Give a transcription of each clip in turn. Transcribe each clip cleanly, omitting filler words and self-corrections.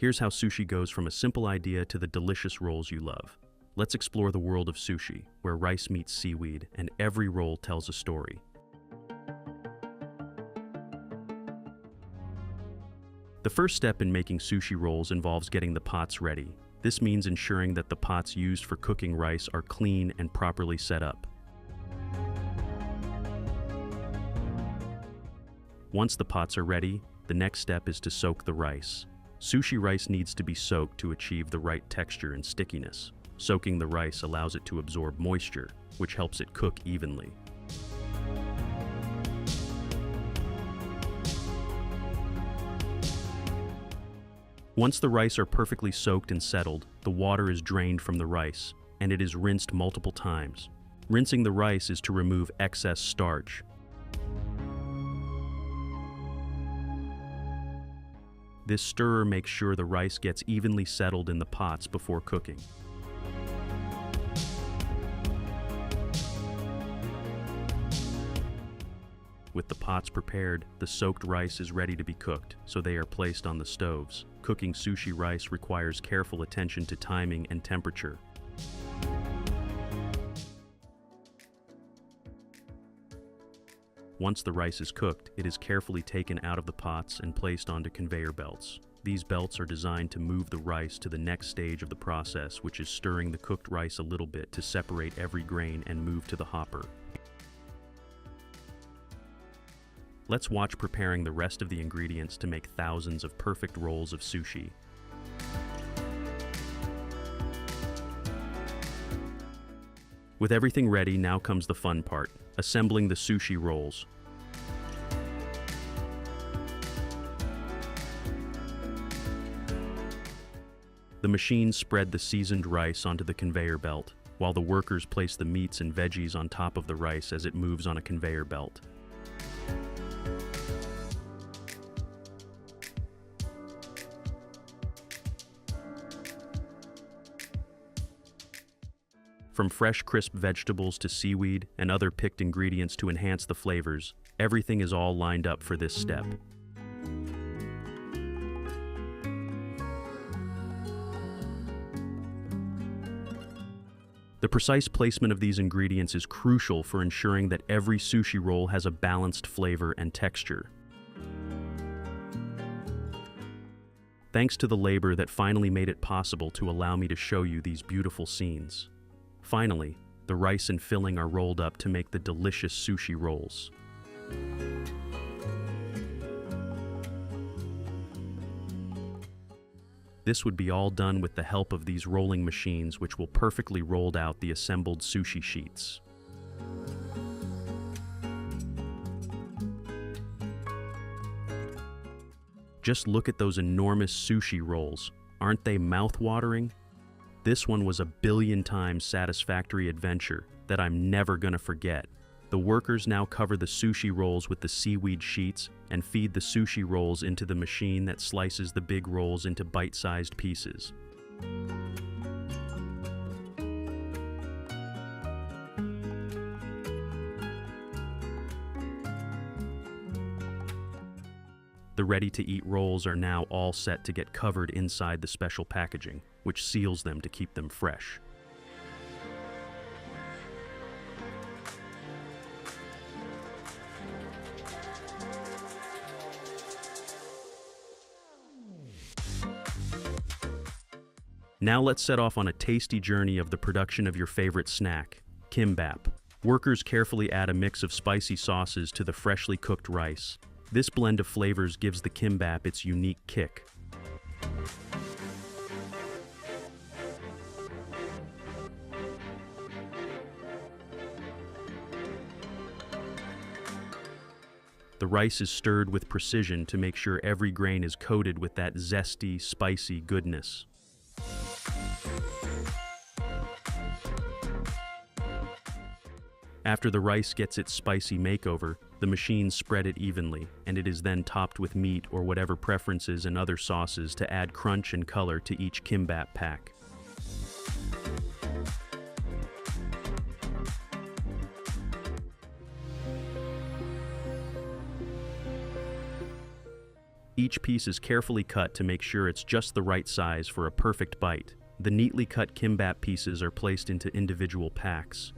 Here's how sushi goes from a simple idea to the delicious rolls you love. Let's explore the world of sushi, where rice meets seaweed and every roll tells a story. The first step in making sushi rolls involves getting the pots ready. This means ensuring that the pots used for cooking rice are clean and properly set up. Once the pots are ready, the next step is to soak the rice. Sushi rice needs to be soaked to achieve the right texture and stickiness. Soaking the rice allows it to absorb moisture, which helps it cook evenly. Once the rice are perfectly soaked and settled, the water is drained from the rice, and it is rinsed multiple times. Rinsing the rice is to remove excess starch. This stirrer makes sure the rice gets evenly settled in the pots before cooking. With the pots prepared, the soaked rice is ready to be cooked, so they are placed on the stoves. Cooking sushi rice requires careful attention to timing and temperature. Once the rice is cooked, it is carefully taken out of the pots and placed onto conveyor belts. These belts are designed to move the rice to the next stage of the process, which is stirring the cooked rice a little bit to separate every grain and move to the hopper. Let's watch preparing the rest of the ingredients to make thousands of perfect rolls of sushi. With everything ready, now comes the fun part, assembling the sushi rolls. The machines spread the seasoned rice onto the conveyor belt, while the workers place the meats and veggies on top of the rice as it moves on a conveyor belt. From fresh, crisp vegetables to seaweed and other picked ingredients to enhance the flavors, everything is all lined up for this step. The precise placement of these ingredients is crucial for ensuring that every sushi roll has a balanced flavor and texture. Thanks to the labor that finally made it possible to allow me to show you these beautiful scenes. Finally, the rice and filling are rolled up to make the delicious sushi rolls. This would be all done with the help of these rolling machines, which will perfectly roll out the assembled sushi sheets. Just look at those enormous sushi rolls. Aren't they mouth-watering? This one was a billion times satisfactory adventure that I'm never gonna forget. The workers now cover the sushi rolls with the seaweed sheets and feed the sushi rolls into the machine that slices the big rolls into bite-sized pieces. The ready-to-eat rolls are now all set to get covered inside the special packaging, which seals them to keep them fresh. Now let's set off on a tasty journey of the production of your favorite snack, kimbap. Workers carefully add a mix of spicy sauces to the freshly cooked rice. This blend of flavors gives the kimbap its unique kick. The rice is stirred with precision to make sure every grain is coated with that zesty, spicy goodness. After the rice gets its spicy makeover, the machines spread it evenly, and it is then topped with meat or whatever preferences and other sauces to add crunch and color to each kimbap pack. Each piece is carefully cut to make sure it's just the right size for a perfect bite. The neatly cut kimbap pieces are placed into individual packs.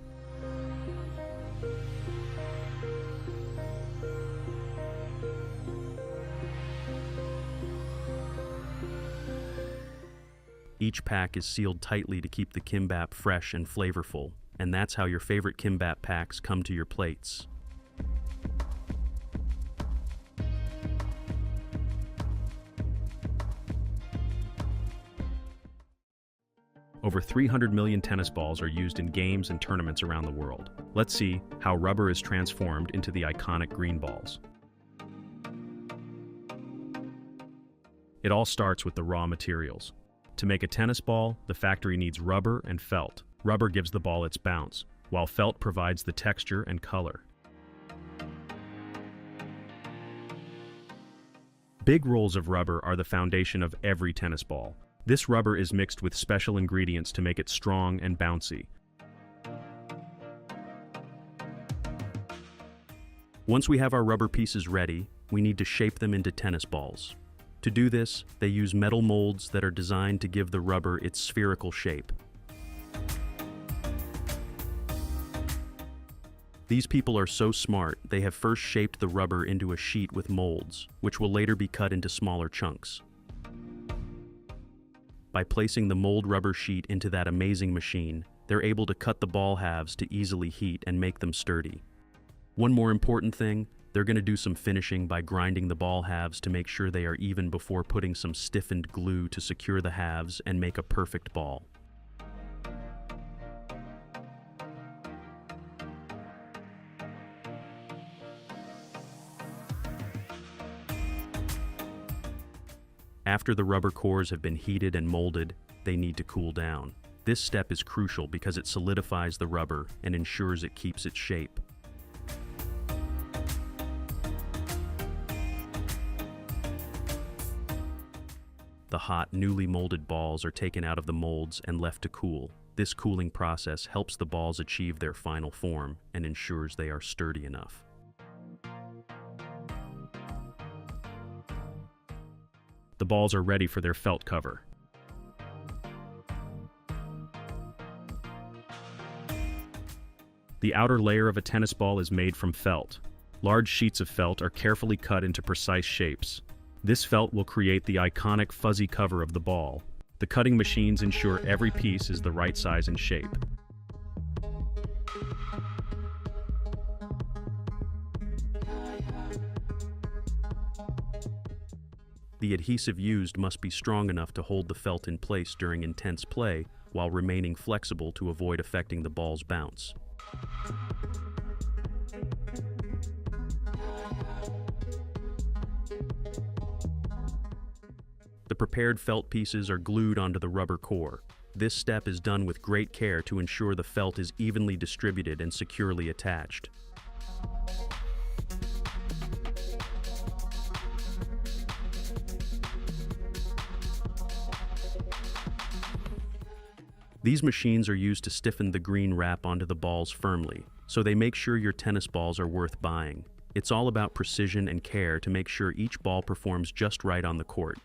Each pack is sealed tightly to keep the kimbap fresh and flavorful, and that's how your favorite kimbap packs come to your plates. Over 300 million tennis balls are used in games and tournaments around the world. Let's see how rubber is transformed into the iconic green balls. It all starts with the raw materials. To make a tennis ball, the factory needs rubber and felt. Rubber gives the ball its bounce, while felt provides the texture and color. Big rolls of rubber are the foundation of every tennis ball. This rubber is mixed with special ingredients to make it strong and bouncy. Once we have our rubber pieces ready, we need to shape them into tennis balls. To do this, they use metal molds that are designed to give the rubber its spherical shape. These people are so smart, they have first shaped the rubber into a sheet with molds, which will later be cut into smaller chunks. By placing the mold rubber sheet into that amazing machine, they're able to cut the ball halves to easily heat and make them sturdy. One more important thing, they're going to do some finishing by grinding the ball halves to make sure they are even before putting some stiffened glue to secure the halves and make a perfect ball. After the rubber cores have been heated and molded, they need to cool down. This step is crucial because it solidifies the rubber and ensures it keeps its shape. The hot, newly molded balls are taken out of the molds and left to cool. This cooling process helps the balls achieve their final form and ensures they are sturdy enough. The balls are ready for their felt cover. The outer layer of a tennis ball is made from felt. Large sheets of felt are carefully cut into precise shapes. This felt will create the iconic fuzzy cover of the ball. The cutting machines ensure every piece is the right size and shape. The adhesive used must be strong enough to hold the felt in place during intense play while remaining flexible to avoid affecting the ball's bounce. The prepared felt pieces are glued onto the rubber core. This step is done with great care to ensure the felt is evenly distributed and securely attached. These machines are used to stiffen the green wrap onto the balls firmly, so they make sure your tennis balls are worth buying. It's all about precision and care to make sure each ball performs just right on the court.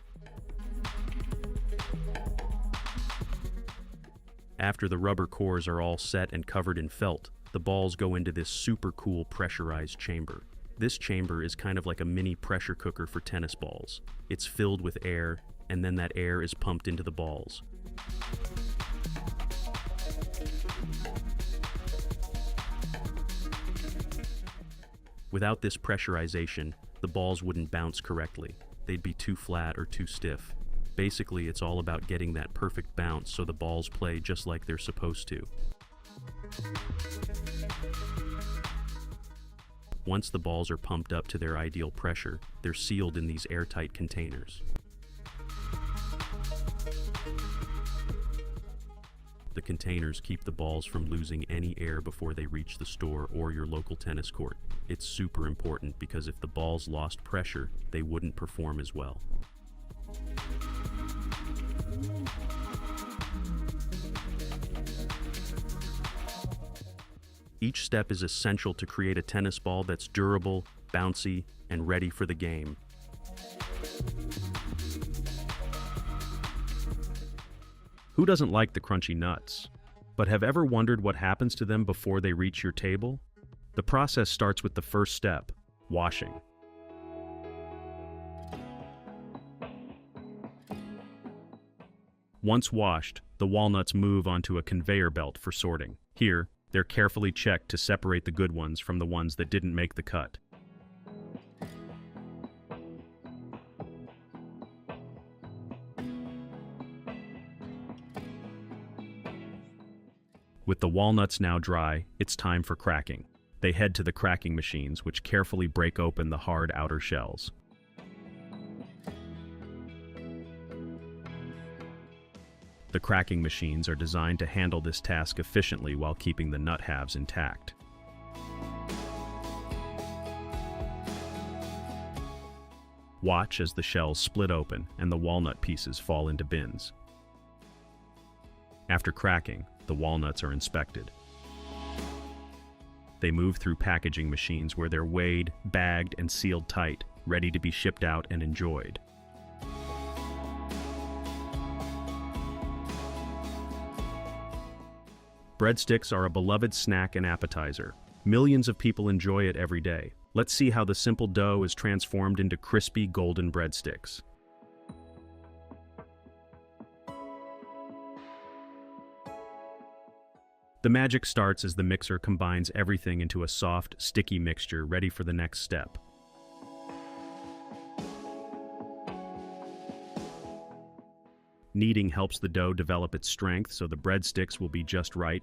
After the rubber cores are all set and covered in felt, the balls go into this super cool pressurized chamber. This chamber is kind of like a mini pressure cooker for tennis balls. It's filled with air, and then that air is pumped into the balls. Without this pressurization, the balls wouldn't bounce correctly. They'd be too flat or too stiff. Basically, it's all about getting that perfect bounce so the balls play just like they're supposed to. Once the balls are pumped up to their ideal pressure, they're sealed in these airtight containers. The containers keep the balls from losing any air before they reach the store or your local tennis court. It's super important because if the balls lost pressure, they wouldn't perform as well. Each step is essential to create a tennis ball that's durable, bouncy, and ready for the game. Who doesn't like the crunchy nuts? But have ever wondered what happens to them before they reach your table? The process starts with the first step, washing. Once washed, the walnuts move onto a conveyor belt for sorting. Here, they're carefully checked to separate the good ones from the ones that didn't make the cut. With the walnuts now dry, it's time for cracking. They head to the cracking machines, which carefully break open the hard outer shells. The cracking machines are designed to handle this task efficiently while keeping the nut halves intact. Watch as the shells split open and the walnut pieces fall into bins. After cracking, the walnuts are inspected. They move through packaging machines where they're weighed, bagged, and sealed tight, ready to be shipped out and enjoyed. Breadsticks are a beloved snack and appetizer. Millions of people enjoy it every day. Let's see how the simple dough is transformed into crispy golden breadsticks. The magic starts as the mixer combines everything into a soft, sticky mixture ready for the next step. Kneading helps the dough develop its strength so the breadsticks will be just right.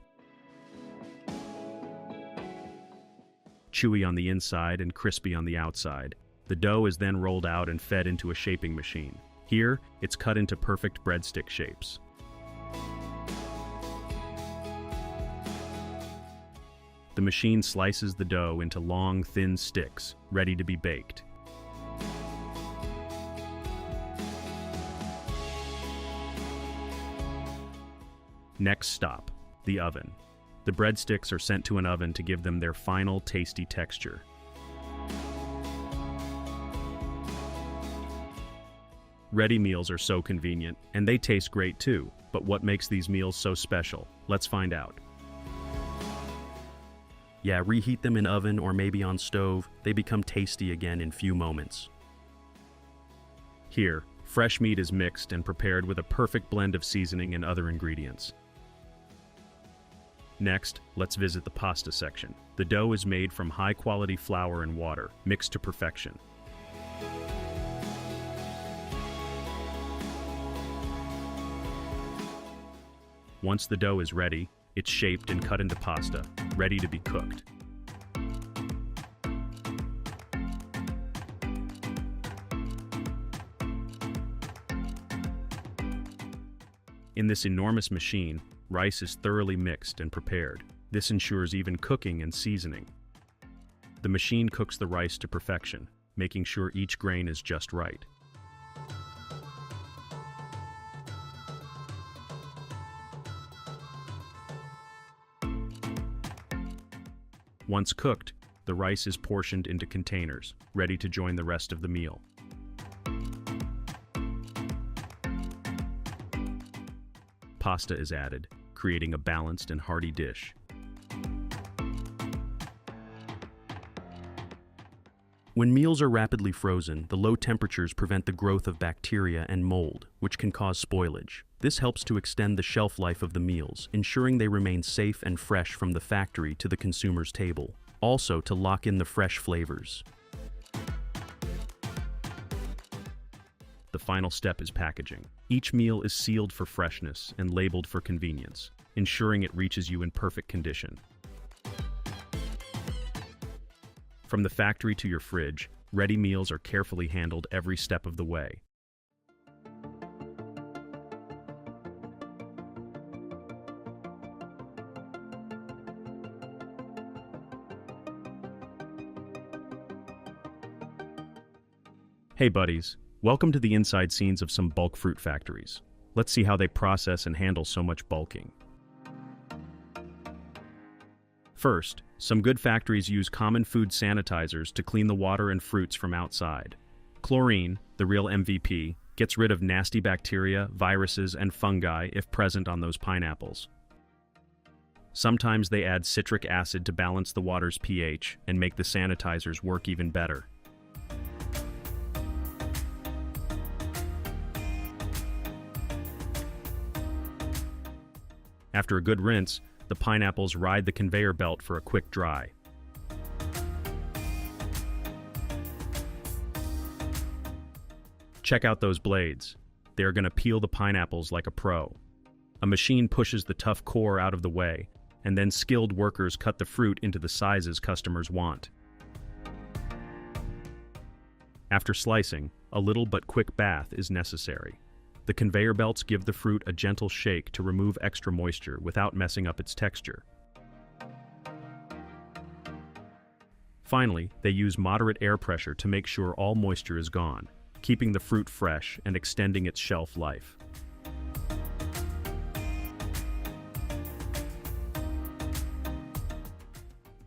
Chewy on the inside and crispy on the outside. The dough is then rolled out and fed into a shaping machine. Here, it's cut into perfect breadstick shapes. The machine slices the dough into long, thin sticks, ready to be baked. Next stop, the oven. The breadsticks are sent to an oven to give them their final tasty texture. Ready meals are so convenient, and they taste great too. But what makes these meals so special? Let's find out. Yeah, reheat them in oven or maybe on stove. They become tasty again in few moments. Here, fresh meat is mixed and prepared with a perfect blend of seasoning and other ingredients. Next, let's visit the pasta section. The dough is made from high-quality flour and water, mixed to perfection. Once the dough is ready, it's shaped and cut into pasta, ready to be cooked. In this enormous machine, rice is thoroughly mixed and prepared. This ensures even cooking and seasoning. The machine cooks the rice to perfection, making sure each grain is just right. Once cooked, the rice is portioned into containers, ready to join the rest of the meal. Pasta is added, creating a balanced and hearty dish. When meals are rapidly frozen, the low temperatures prevent the growth of bacteria and mold, which can cause spoilage. This helps to extend the shelf life of the meals, ensuring they remain safe and fresh from the factory to the consumer's table. Also, to lock in the fresh flavors. The final step is packaging. Each meal is sealed for freshness and labeled for convenience, ensuring it reaches you in perfect condition. From the factory to your fridge, ready meals are carefully handled every step of the way. Hey buddies, welcome to the inside scenes of some bulk fruit factories. Let's see how they process and handle so much bulking. First, some good factories use common food sanitizers to clean the water and fruits from outside. Chlorine, the real MVP, Gets rid of nasty bacteria, viruses, and fungi if present on those pineapples. Sometimes they add citric acid to balance the water's pH and make the sanitizers work even better. After a good rinse, the pineapples ride the conveyor belt for a quick dry. Check out those blades. They are going to peel the pineapples like a pro. A machine pushes the tough core out of the way, and then skilled workers cut the fruit into the sizes customers want. After slicing, a little but quick bath is necessary. The conveyor belts give the fruit a gentle shake to remove extra moisture without messing up its texture. Finally, they use moderate air pressure to make sure all moisture is gone, keeping the fruit fresh and extending its shelf life.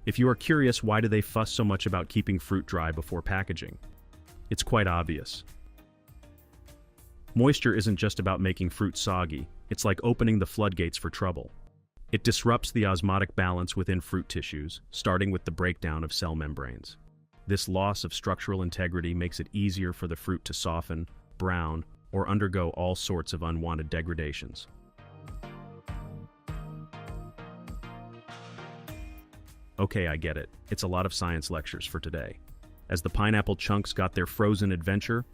If you are curious why do they fuss so much about keeping fruit dry before packaging, it's quite obvious. Moisture isn't just about making fruit soggy, it's like opening the floodgates for trouble. It disrupts the osmotic balance within fruit tissues, starting with the breakdown of cell membranes. This loss of structural integrity makes it easier for the fruit to soften, brown, or undergo all sorts of unwanted degradations. Okay, I get it. It's a lot of science lectures for today. As the pineapple chunks got their frozen adventure,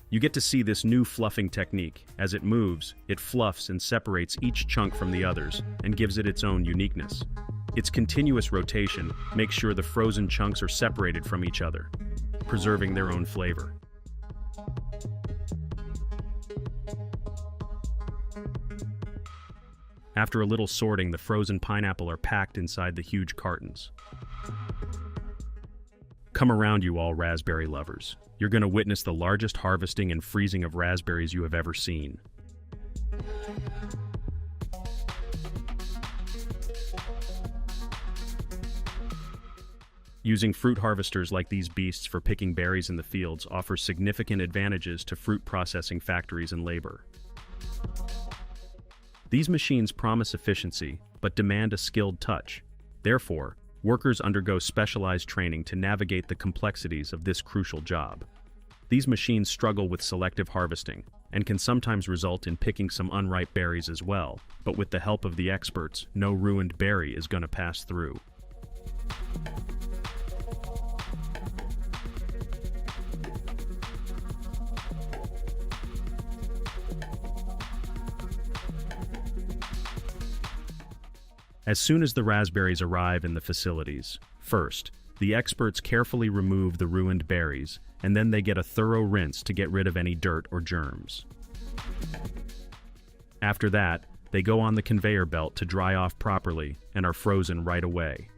you get to see this new fluffing technique. As it moves, it fluffs and separates each chunk from the others and gives it its own uniqueness. Its continuous rotation makes sure the frozen chunks are separated from each other, preserving their own flavor. After a little sorting, the frozen pineapple are packed inside the huge cartons. Come around, you all raspberry lovers. You're going to witness the largest harvesting and freezing of raspberries you have ever seen. Using fruit harvesters like these beasts for picking berries in the fields offers significant advantages to fruit processing factories and labor. These machines promise efficiency, but demand a skilled touch. Therefore, workers undergo specialized training to navigate the complexities of this crucial job. These machines struggle with selective harvesting and can sometimes result in picking some unripe berries as well, but with the help of the experts, no ruined berry is going to pass through. As soon as the raspberries arrive in the facilities, first, the experts carefully remove the ruined berries, and then they get a thorough rinse to get rid of any dirt or germs. After that, they go on the conveyor belt to dry off properly and are frozen right away.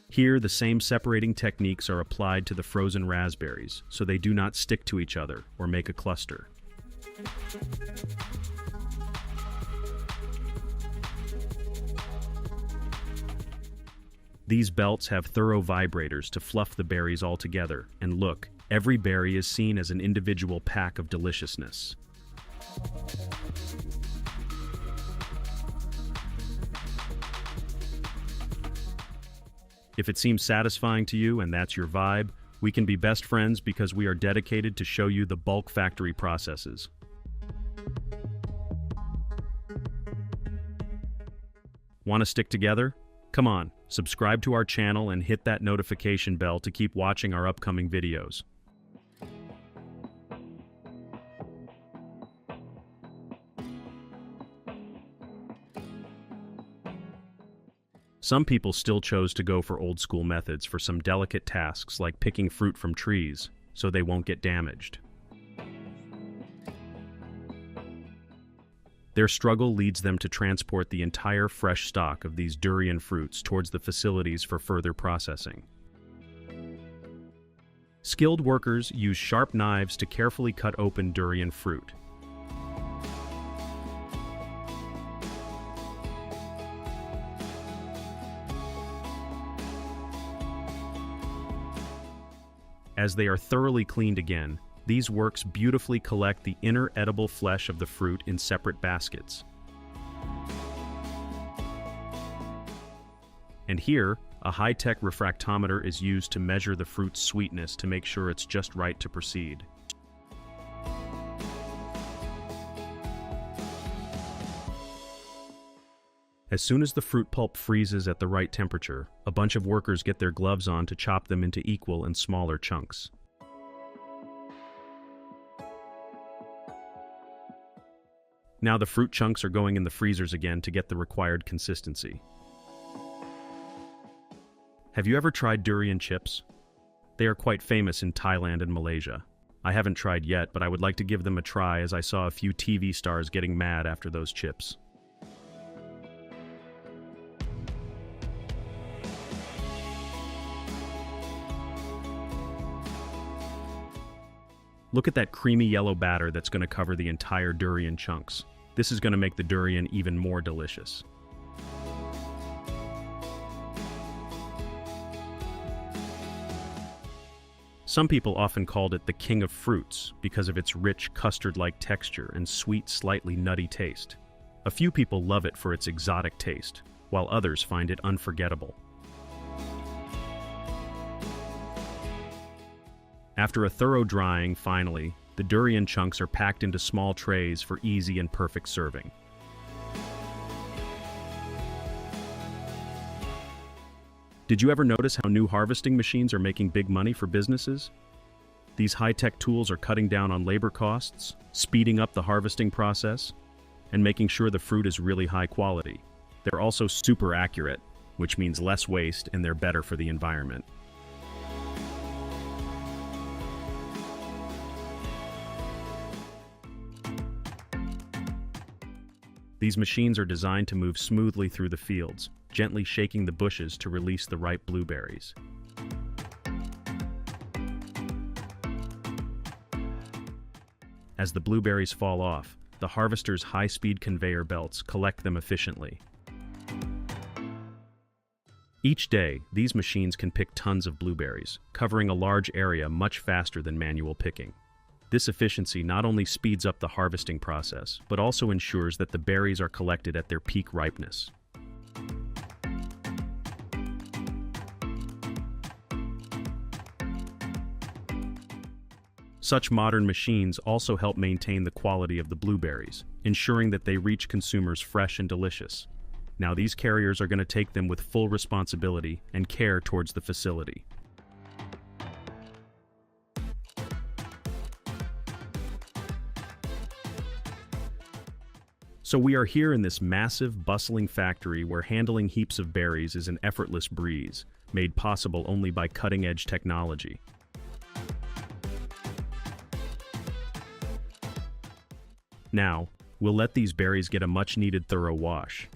Here, the same separating techniques are applied to the frozen raspberries, so they do not stick to each other or make a cluster. These belts have thorough vibrators to fluff the berries all together, and look, every berry is seen as an individual pack of deliciousness. If it seems satisfying to you and that's your vibe, we can be best friends because we are dedicated to show you the bulk factory processes. Want to stick together? Come on, subscribe to our channel and hit that notification bell to keep watching our upcoming videos. Some people still chose to go for old-school methods for some delicate tasks like picking fruit from trees, so they won't get damaged. Their struggle leads them to transport the entire fresh stock of these durian fruits towards the facilities for further processing. Skilled workers use sharp knives to carefully cut open durian fruit. As they are thoroughly cleaned again, these works beautifully collect the inner edible flesh of the fruit in separate baskets. And here, a high-tech refractometer is used to measure the fruit's sweetness to make sure it's just right to proceed. As soon as the fruit pulp freezes at the right temperature, a bunch of workers get their gloves on to chop them into equal and smaller chunks. Now the fruit chunks are going in the freezers again to get the required consistency. Have you ever tried durian chips? They are quite famous in Thailand and Malaysia. I haven't tried yet, but I would like to give them a try as I saw a few TV stars getting mad after those chips. Look at that creamy yellow batter that's going to cover the entire durian chunks. This is going to make the durian even more delicious. Some people often called it the king of fruits because of its rich custard-like texture and sweet, slightly nutty taste. A few people love it for its exotic taste, while others find it unforgettable. After a thorough drying, finally, the durian chunks are packed into small trays for easy and perfect serving. Did you ever notice how new harvesting machines are making big money for businesses? These high-tech tools are cutting down on labor costs, speeding up the harvesting process, and making sure the fruit is really high quality. They're also super accurate, which means less waste and they're better for the environment. These machines are designed to move smoothly through the fields, gently shaking the bushes to release the ripe blueberries. As the blueberries fall off, the harvester's high-speed conveyor belts collect them efficiently. Each day, these machines can pick tons of blueberries, covering a large area much faster than manual picking. This efficiency not only speeds up the harvesting process, but also ensures that the berries are collected at their peak ripeness. Such modern machines also help maintain the quality of the blueberries, ensuring that they reach consumers fresh and delicious. Now these carriers are going to take them with full responsibility and care towards the facility. So we are here in this massive, bustling factory where handling heaps of berries is an effortless breeze, made possible only by cutting-edge technology. Now, we'll let these berries get a much-needed thorough wash.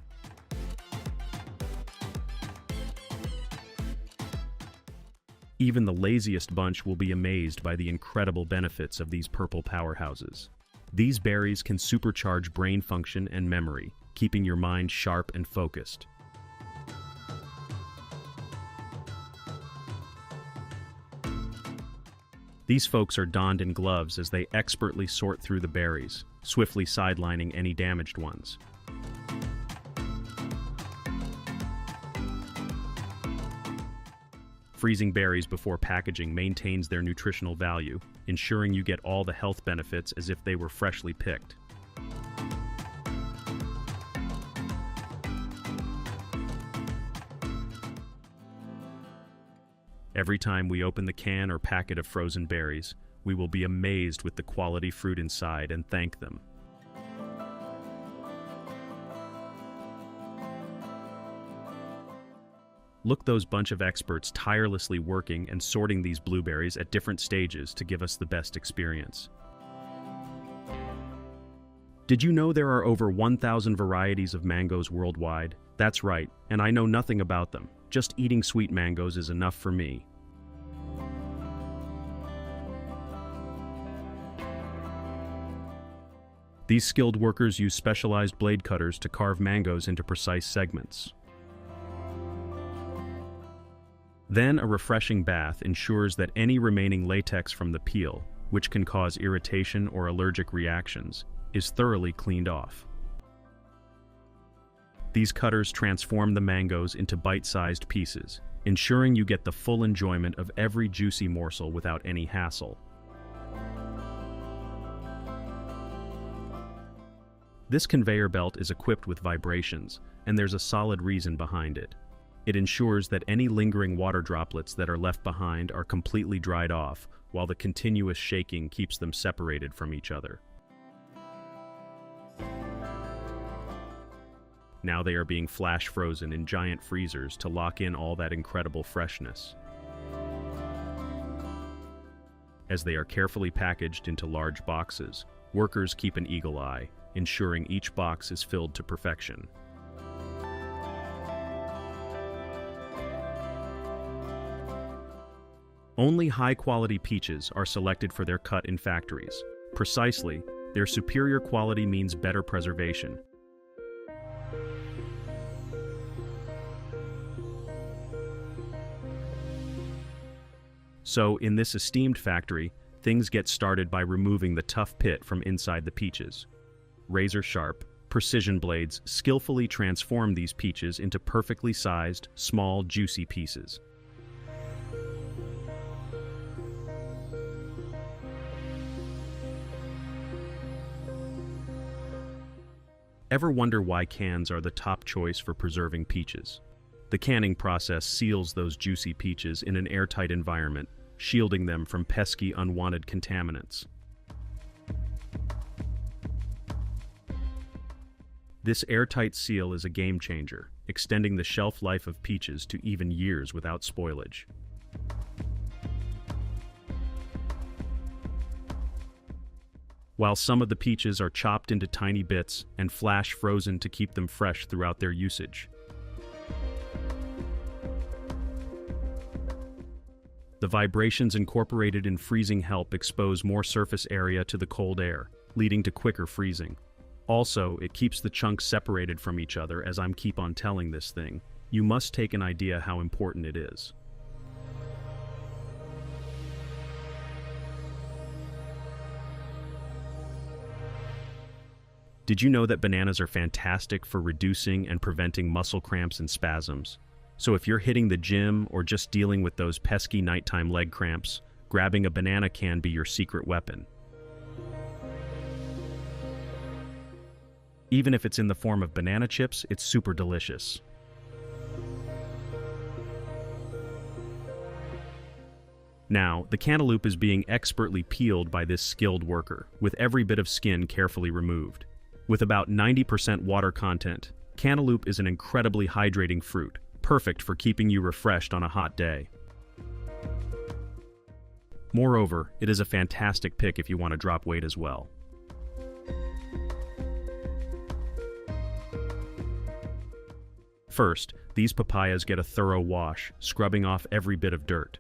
Even the laziest bunch will be amazed by the incredible benefits of these purple powerhouses. These berries can supercharge brain function and memory, keeping your mind sharp and focused. These folks are donned in gloves as they expertly sort through the berries, swiftly sidelining any damaged ones. Freezing berries before packaging maintains their nutritional value, ensuring you get all the health benefits as if they were freshly picked. Every time we open the can or packet of frozen berries, we will be amazed with the quality fruit inside and thank them. Look, those bunch of experts tirelessly working and sorting these blueberries at different stages to give us the best experience. Did you know there are over 1,000 varieties of mangoes worldwide? That's right, and I know nothing about them. Just eating sweet mangoes is enough for me. These skilled workers use specialized blade cutters to carve mangoes into precise segments. Then a refreshing bath ensures that any remaining latex from the peel, which can cause irritation or allergic reactions, is thoroughly cleaned off. These cutters transform the mangoes into bite-sized pieces, ensuring you get the full enjoyment of every juicy morsel without any hassle. This conveyor belt is equipped with vibrations, and there's a solid reason behind it. It ensures that any lingering water droplets that are left behind are completely dried off, while the continuous shaking keeps them separated from each other. Now they are being flash frozen in giant freezers to lock in all that incredible freshness. As they are carefully packaged into large boxes, workers keep an eagle eye, ensuring each box is filled to perfection. Only high-quality peaches are selected for their cut in factories. Precisely, their superior quality means better preservation. So, in this esteemed factory, things get started by removing the tough pit from inside the peaches. Razor-sharp, precision blades skillfully transform these peaches into perfectly sized, small, juicy pieces. Ever wonder why cans are the top choice for preserving peaches? The canning process seals those juicy peaches in an airtight environment, shielding them from pesky, unwanted contaminants. This airtight seal is a game changer, extending the shelf life of peaches to even years without spoilage. While some of the peaches are chopped into tiny bits and flash frozen to keep them fresh throughout their usage. The vibrations incorporated in freezing help expose more surface area to the cold air, leading to quicker freezing. Also, it keeps the chunks separated from each other. As I'm keep on telling this thing, you must take an idea how important it is. Did you know that bananas are fantastic for reducing and preventing muscle cramps and spasms? So if you're hitting the gym or just dealing with those pesky nighttime leg cramps, grabbing a banana can be your secret weapon. Even if it's in the form of banana chips, it's super delicious. Now, the cantaloupe is being expertly peeled by this skilled worker, with every bit of skin carefully removed. With about 90% water content, cantaloupe is an incredibly hydrating fruit, perfect for keeping you refreshed on a hot day. Moreover, it is a fantastic pick if you want to drop weight as well. First, these papayas get a thorough wash, scrubbing off every bit of dirt.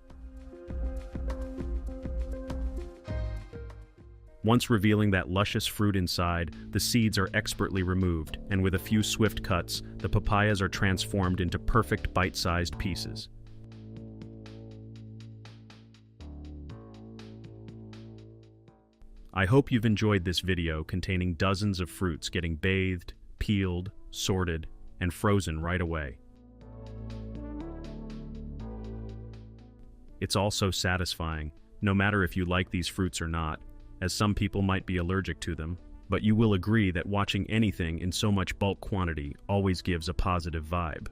Once revealing that luscious fruit inside, the seeds are expertly removed, and with a few swift cuts, the papayas are transformed into perfect bite-sized pieces. I hope you've enjoyed this video containing dozens of fruits getting bathed, peeled, sorted, and frozen right away. It's all so satisfying, no matter if you like these fruits or not, as some people might be allergic to them, but you will agree that watching anything in so much bulk quantity always gives a positive vibe.